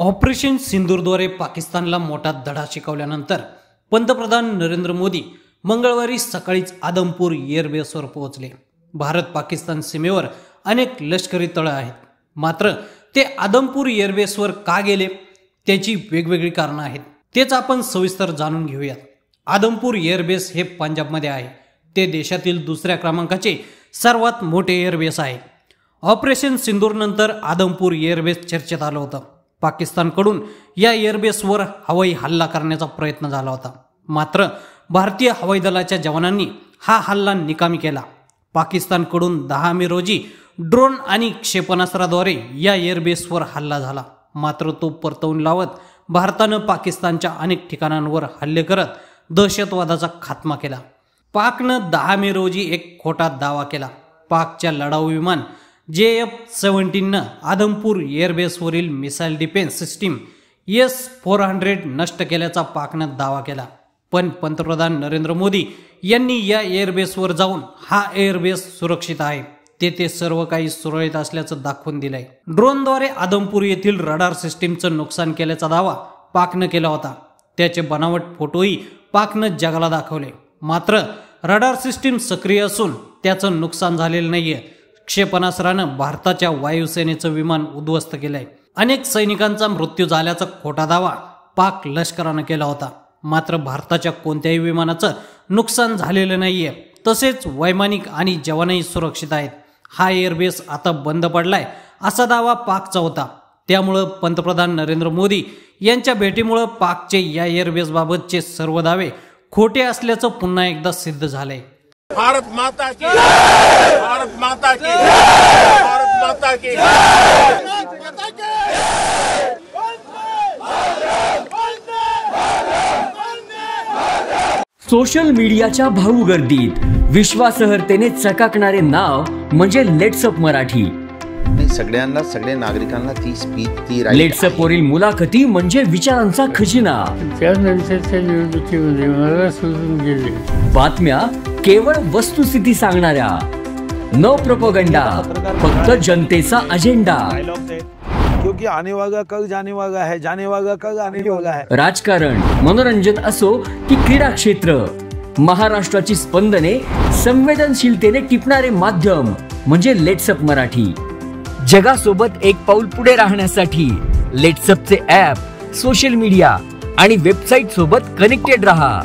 Operation सिंदूरद्वारे पाकिस्तानला मोठा धडा शिकवल्यानंतर पंतप्रधान नरेंद्र मोदी मंगळवारी सकाळीच आदमपूर एअरबेसवर पोहोचले। भारत पाकिस्तान सीमेवर अनेक लष्करी तळ आहेत, मात्र ते आदमपूर एअरबेसवर का गेले त्याची वेगवेगळी कारणं आहेत। तेच आपण सविस्तर जाणून घेऊयात। आदमपूर एअरबेस हे पंजाबमध्ये आहे। ते देशातील दुसऱ्या क्रमांकाचे सर्वात मोठे एअरबेस आहे। ऑपरेशन सिंदूर नंतर आदमपूर एअरबेस चर्चेत आलं होतं। पाकिस्तानकडून या एअरबेसवर हवाई हल्ला करण्याचा प्रयत्न झाला होता, मात्र भारतीय हवाई दलाच्या जवानांनी हा हल्ला निकामी केला। पाकिस्तानकडून 10 मे रोजी ड्रोन आणि क्षेपणास्त्राद्वारे या एअरबेसवर हल्ला झाला, मात्र तो परतवून लावत भारतानं पाकिस्तानच्या अनेक ठिकाणांवर हल्ले करत दहशतवादाचा खात्मा केला। पाकनं 10 मे रोजी एक खोटा दावा केला। पाकच्या लढाऊ विमान JF-17 आदमपूर एअरबेसवरील मिसाईल डिफेन्स सिस्टीम S-400 नष्ट केल्याचा पाकनं दावा केला, पण पंतप्रधान नरेंद्र मोदी यांनी या एअरबेसवर जाऊन हा एअरबेस सुरक्षित आहे, तेथे सर्व काही सुरळीत असल्याचं दाखवून दिलंय। ड्रोनद्वारे आदमपूर येथील रडार सिस्टीमचं नुकसान केल्याचा दावा पाकनं केला होता। त्याचे बनावट फोटोही पाकनं जगाला दाखवले, मात्र रडार सिस्टीम सक्रिय असून त्याचं नुकसान झालेलं नाहीये। क्षेपणास्त्रानं भारताच्या वायुसेनेचं विमान उद्ध्वस्त केलंय। अनेक सैनिकांचा मृत्यू झाल्याचा खोटा दावा पाक लष्करानं केला होता, मात्र भारताच्या कोणत्याही विमानाचं नुकसान झालेलं नाहीये। तसेच वैमानिक आणि जवानही सुरक्षित आहेत। हा एअरबेस आता बंद पडलाय असा दावा पाकचा होता। त्यामुळे पंतप्रधान नरेंद्र मोदी यांच्या भेटीमुळे पाकचे या एअरबेस बाबतचे सर्व दावे खोटे असल्याचं पुन्हा एकदा सिद्ध झालंय। भारत माता की, भारत माता की, भारत माता की, सोशल मीडियाच्या भाऊ गर्दीत विश्वासार्हतेने चकाकणारे नाव म्हणजे लेट्सअप मराठी। सगळ्यांना, सगळ्या नागरिकांना ती स्पीच, ती लेट्सअप वरील मुलाखती म्हणजे विचारांचा खजिना। त्यानंतरच्या निवडणुकीमध्ये मला सोडून गेले। बातम्या केवळ वस्तुस्थिती सांगणाऱ्या, न प्रोपगंडा, फक्त जनतेचा अजेंडा। क्योंकि आने वाला कल जाने वाला है, जाने वाला कल आने वाला है। राजकारण, मनोरंजन असो की क्रीडा क्षेत्र, महाराष्ट्राची स्पंदने संवेदनशीलतेने टिपणारे माध्यम म्हणजे लेट्सअप मराठी। जगासोबत एक पाऊल पुढे राहण्यासाठी लेट्सअपचे ॲप, सोशल मीडिया आणि वेबसाईट सोबत कनेक्टेड रहा।